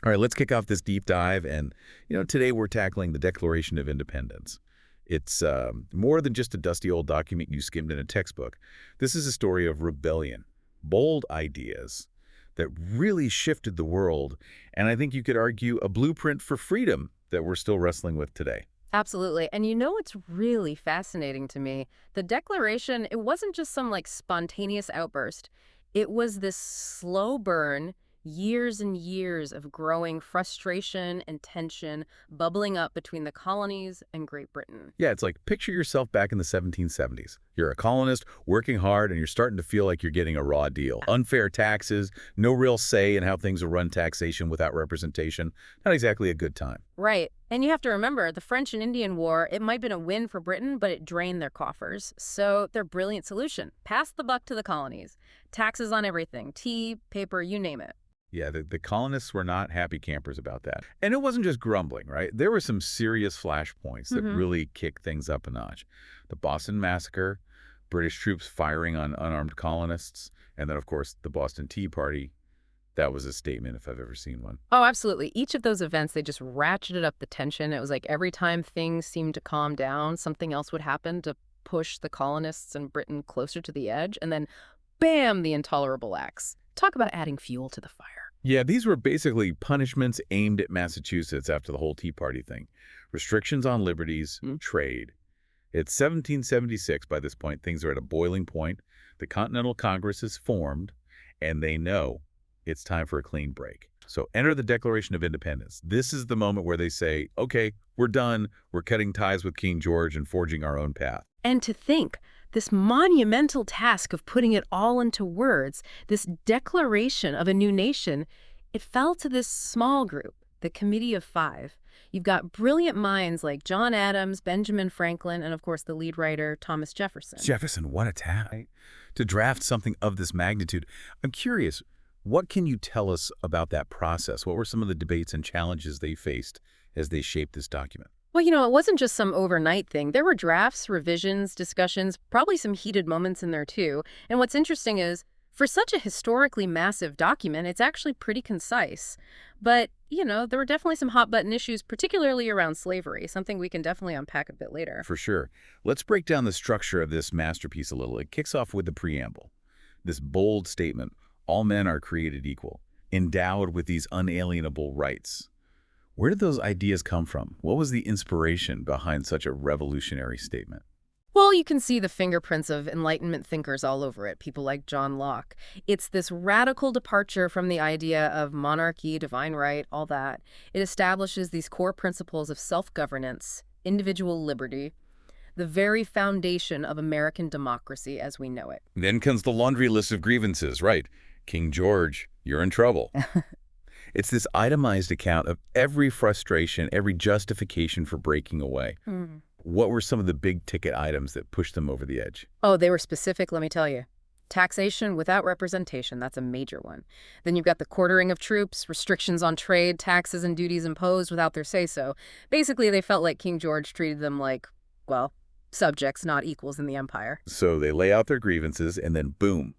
All right, let's kick off this deep dive. And, today we're tackling the Declaration of Independence. It's more than just a dusty old document you skimmed in a textbook. This is a story of rebellion, bold ideas that really shifted the world, and I think you could argue a blueprint for freedom that we're still wrestling with today. Absolutely. And you know what's really fascinating to me? The Declaration, it wasn't just some spontaneous outburst. It was this slow burn, years and years of growing frustration and tension bubbling up between the colonies and Great Britain. Yeah, it's like picture yourself back in the 1770s. You're a colonist, working hard, and you're starting to feel like you're getting a raw deal. Unfair taxes, no real say in how things are run, taxation without representation. Not exactly a good time. Right. And you have to remember, the French and Indian War, it might have been a win for Britain, but it drained their coffers. So their brilliant solution, pass the buck to the colonies. Taxes on everything, tea, paper, you name it. Yeah, the colonists were not happy campers about that. And it wasn't just grumbling, right? There were some serious flashpoints that really kicked things up a notch. The Boston Massacre, British troops firing on unarmed colonists, and then, of course, the Boston Tea Party. That was a statement if I've ever seen one. Oh, absolutely. Each of those events, they just ratcheted up the tension. It was like every time things seemed to calm down, something else would happen to push the colonists and Britain closer to the edge. And then, bam, the intolerable acts. Talk about adding fuel to the fire. Yeah, these were basically punishments aimed at Massachusetts after the whole Tea Party thing. Restrictions on liberties, trade. It's 1776 by this point. Things are at a boiling point. The Continental Congress is formed, and they know it's time for a clean break. So enter the Declaration of Independence. This is the moment where they say, okay, we're done. We're cutting ties with King George and forging our own path. And to think, this monumental task of putting it all into words, this declaration of a new nation, it fell to this small group, the Committee of Five. You've got brilliant minds like John Adams, Benjamin Franklin, and of course the lead writer, Thomas Jefferson. Jefferson, what a task. Right? To draft something of this magnitude. I'm curious, what can you tell us about that process? What were some of the debates and challenges they faced as they shaped this document? Well, it wasn't just some overnight thing. There were drafts, revisions, discussions, probably some heated moments in there too. And what's interesting is, for such a historically massive document, it's actually pretty concise. But, there were definitely some hot-button issues, particularly around slavery, something we can definitely unpack a bit later. For sure. Let's break down the structure of this masterpiece a little. It kicks off with the preamble. This bold statement, all men are created equal, endowed with these unalienable rights. Where did those ideas come from? What was the inspiration behind such a revolutionary statement? Well, you can see the fingerprints of Enlightenment thinkers all over it, people like John Locke. It's this radical departure from the idea of monarchy, divine right, all that. It establishes these core principles of self-governance, individual liberty, the very foundation of American democracy as we know it. Then comes the laundry list of grievances, right? King George, you're in trouble. It's this itemized account of every frustration, every justification for breaking away. What were some of the big-ticket items that pushed them over the edge? Oh, they were specific, let me tell you. Taxation without representation, that's a major one. Then you've got the quartering of troops, restrictions on trade, taxes and duties imposed without their say-so. Basically, they felt like King George treated them like, well, subjects, not equals in the empire. So they lay out their grievances, and then boom,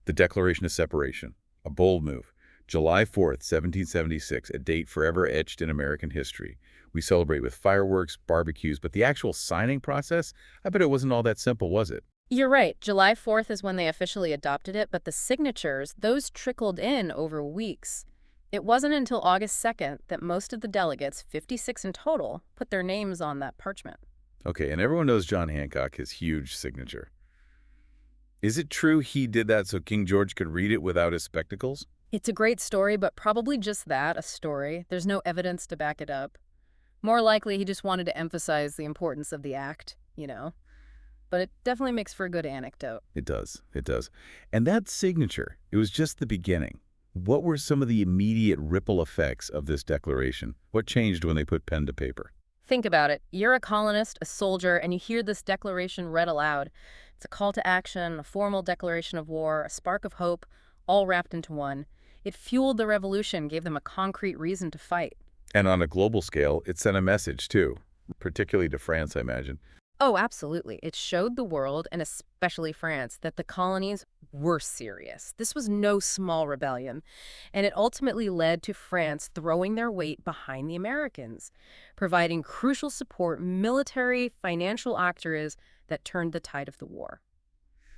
the Declaration of Separation. A bold move. July 4th, 1776, a date forever etched in American history. We celebrate with fireworks, barbecues, but the actual signing process, I bet it wasn't all that simple, was it? You're right. July 4th is when they officially adopted it, but the signatures, those trickled in over weeks. It wasn't until August 2nd that most of the delegates, 56 in total, put their names on that parchment. Okay, and everyone knows John Hancock, his huge signature. Is it true he did that so King George could read it without his spectacles? It's a great story, but probably just that, a story. There's no evidence to back it up. More likely, he just wanted to emphasize the importance of the act, But it definitely makes for a good anecdote. It does. It does. And that signature, it was just the beginning. What were some of the immediate ripple effects of this declaration? What changed when they put pen to paper? Think about it. You're a colonist, a soldier, and you hear this declaration read aloud. It's a call to action, a formal declaration of war, a spark of hope, all wrapped into one. It fueled the revolution, gave them a concrete reason to fight. And on a global scale, it sent a message, too, particularly to France, I imagine. Oh, absolutely. It showed the world, and especially France, that the colonies, were serious. This was no small rebellion, and it ultimately led to France throwing their weight behind the Americans, providing crucial support, military, financial actors that turned the tide of the war.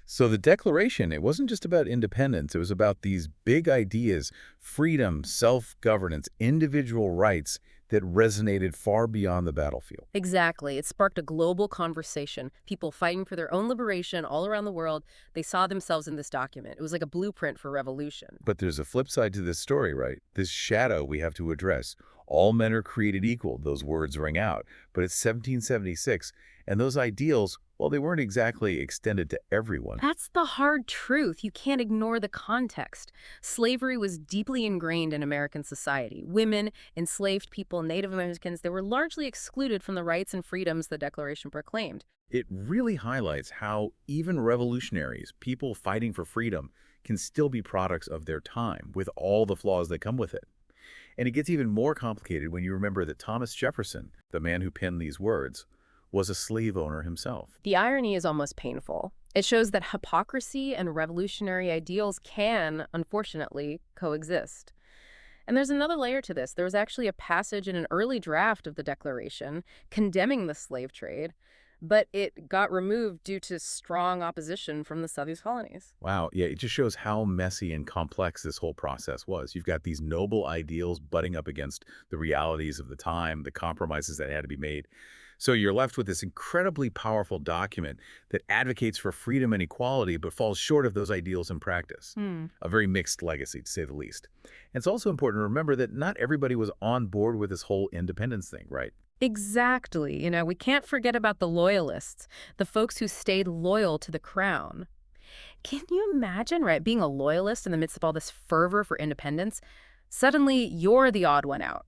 So the Declaration, it wasn't just about independence. It was about these big ideas, freedom, self-governance, individual rights that resonated far beyond the battlefield. Exactly. It sparked a global conversation. People fighting for their own liberation all around the world. They saw themselves in this document. It was like a blueprint for revolution. But there's a flip side to this story, right? This shadow we have to address. All men are created equal. Those words ring out. But it's 1776, and those ideals, well, they weren't exactly extended to everyone. That's the hard truth. You can't ignore the context. Slavery was deeply ingrained in American society. Women, enslaved people, Native Americans, they were largely excluded from the rights and freedoms the Declaration proclaimed. It really highlights how even revolutionaries, people fighting for freedom, can still be products of their time with all the flaws that come with it. And it gets even more complicated when you remember that Thomas Jefferson, the man who penned these words, was a slave owner himself. The irony is almost painful. It shows that hypocrisy and revolutionary ideals can, unfortunately, coexist. And there's another layer to this. There was actually a passage in an early draft of the Declaration condemning the slave trade, but it got removed due to strong opposition from the Southern colonies. Wow, yeah, it just shows how messy and complex this whole process was. You've got these noble ideals butting up against the realities of the time, the compromises that had to be made. So you're left with this incredibly powerful document that advocates for freedom and equality but falls short of those ideals in practice. A very mixed legacy, to say the least. And it's also important to remember that not everybody was on board with this whole independence thing, right? Exactly. We can't forget about the loyalists, the folks who stayed loyal to the crown. Can you imagine, right, being a loyalist in the midst of all this fervor for independence? Suddenly, you're the odd one out,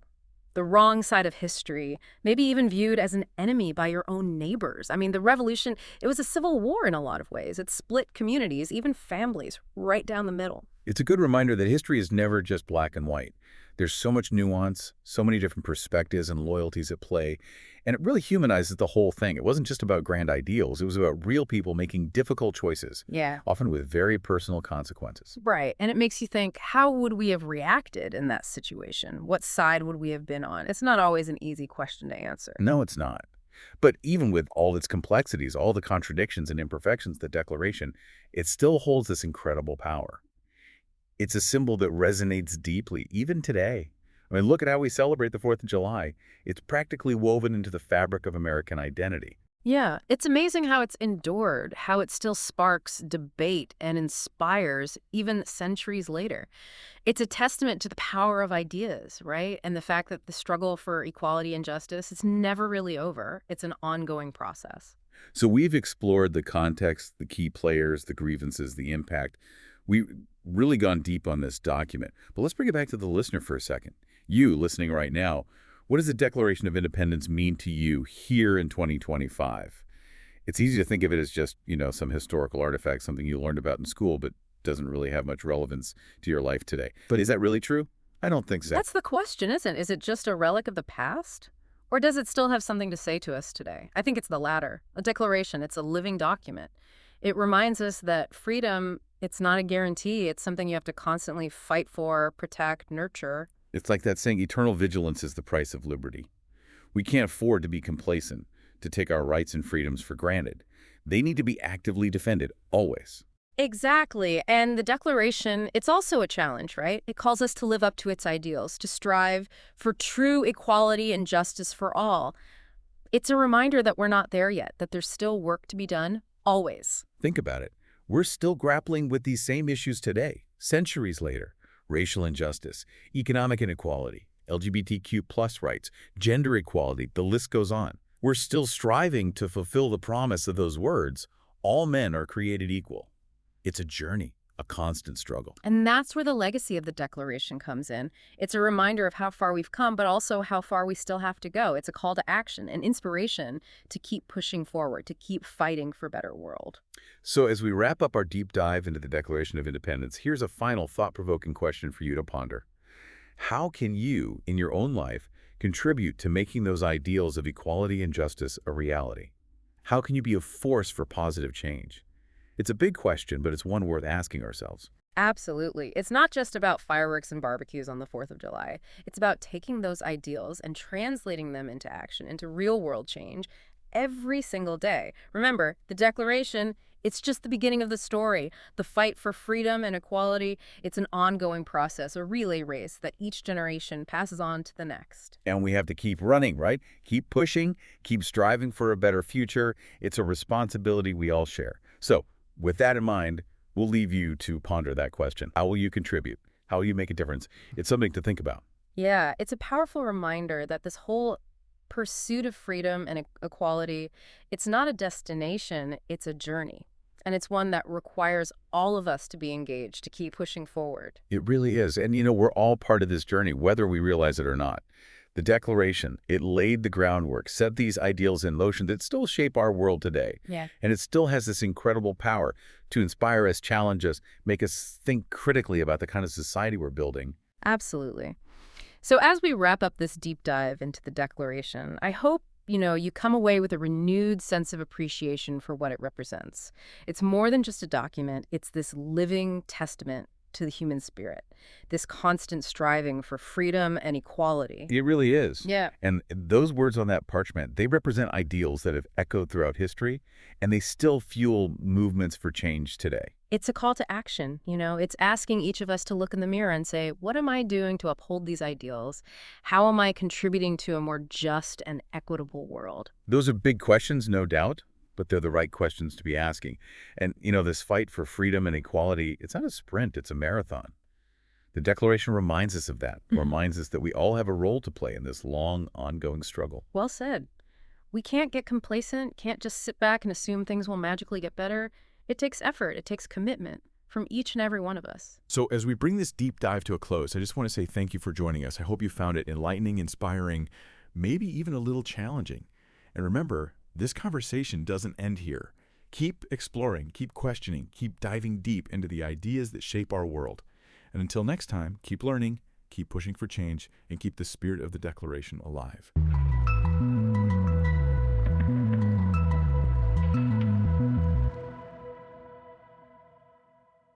the wrong side of history, maybe even viewed as an enemy by your own neighbors. I mean, the revolution, it was a civil war in a lot of ways. It split communities, even families, right down the middle. It's a good reminder that history is never just black and white. There's so much nuance, so many different perspectives and loyalties at play, and it really humanizes the whole thing. It wasn't just about grand ideals. It was about real people making difficult choices, Yeah. often with very personal consequences. Right. And it makes you think, how would we have reacted in that situation? What side would we have been on? It's not always an easy question to answer. No, it's not. But even with all its complexities, all the contradictions and imperfections of the Declaration, it still holds this incredible power. It's a symbol that resonates deeply, even today. I mean, look at how we celebrate the 4th of July. It's practically woven into the fabric of American identity. Yeah, it's amazing how it's endured, how it still sparks debate and inspires even centuries later. It's a testament to the power of ideas, right? And the fact that the struggle for equality and justice is never really over. It's an ongoing process. So we've explored the context, the key players, the grievances, the impact. We've really gone deep on this document. But let's bring it back to the listener for a second. You, listening right now, what does the Declaration of Independence mean to you here in 2025? It's easy to think of it as just, some historical artifact, something you learned about in school, but doesn't really have much relevance to your life today. But is that really true? I don't think so. That's the question, isn't it? Is it just a relic of the past? Or does it still have something to say to us today? I think it's the latter. A declaration, it's a living document. It reminds us that freedom, it's not a guarantee. It's something you have to constantly fight for, protect, nurture. It's like that saying, eternal vigilance is the price of liberty. We can't afford to be complacent, to take our rights and freedoms for granted. They need to be actively defended, always. Exactly. And the Declaration, it's also a challenge, right? It calls us to live up to its ideals, to strive for true equality and justice for all. It's a reminder that we're not there yet, that there's still work to be done, always. Think about it. We're still grappling with these same issues today, centuries later. Racial injustice, economic inequality, LGBTQ+ rights, gender equality, the list goes on. We're still striving to fulfill the promise of those words, all men are created equal. It's a journey, a constant struggle. And that's where the legacy of the Declaration comes in. It's a reminder of how far we've come, but also how far we still have to go. It's a call to action, an inspiration to keep pushing forward, to keep fighting for a better world. So as we wrap up our deep dive into the Declaration of Independence, here's a final thought-provoking question for you to ponder. How can you, in your own life, contribute to making those ideals of equality and justice a reality? How can you be a force for positive change? It's a big question, but it's one worth asking ourselves. Absolutely. It's not just about fireworks and barbecues on the 4th of July. It's about taking those ideals and translating them into action, into real world change every single day. Remember, the Declaration, it's just the beginning of the story. The fight for freedom and equality, it's an ongoing process, a relay race that each generation passes on to the next. And we have to keep running, right? Keep pushing, keep striving for a better future. It's a responsibility we all share. So, with that in mind, we'll leave you to ponder that question. How will you contribute? How will you make a difference? It's something to think about. Yeah, it's a powerful reminder that this whole pursuit of freedom and equality, it's not a destination, it's a journey. And it's one that requires all of us to be engaged, to keep pushing forward. It really is. And, we're all part of this journey, whether we realize it or not. The Declaration, it laid the groundwork, set these ideals in motion that still shape our world today. Yeah. And it still has this incredible power to inspire us, challenge us, make us think critically about the kind of society we're building. Absolutely. So as we wrap up this deep dive into the Declaration, I hope, you come away with a renewed sense of appreciation for what it represents. It's more than just a document. It's this living testament to the human spirit, this constant striving for freedom and equality. It really is. Yeah. And those words on that parchment, they represent ideals that have echoed throughout history, and they still fuel movements for change today. It's a call to action, It's asking each of us to look in the mirror and say, what am I doing to uphold these ideals? How am I contributing to a more just and equitable world? Those are big questions, no doubt, but they're the right questions to be asking. And, this fight for freedom and equality, it's not a sprint, it's a marathon. The Declaration reminds us of that, reminds us that we all have a role to play in this long, ongoing struggle. Well said. We can't get complacent, can't just sit back and assume things will magically get better. It takes effort, it takes commitment from each and every one of us. So as we bring this deep dive to a close, I just want to say thank you for joining us. I hope you found it enlightening, inspiring, maybe even a little challenging. And remember, this conversation doesn't end here. Keep exploring, keep questioning, keep diving deep into the ideas that shape our world. And until next time, keep learning, keep pushing for change, and keep the spirit of the Declaration alive.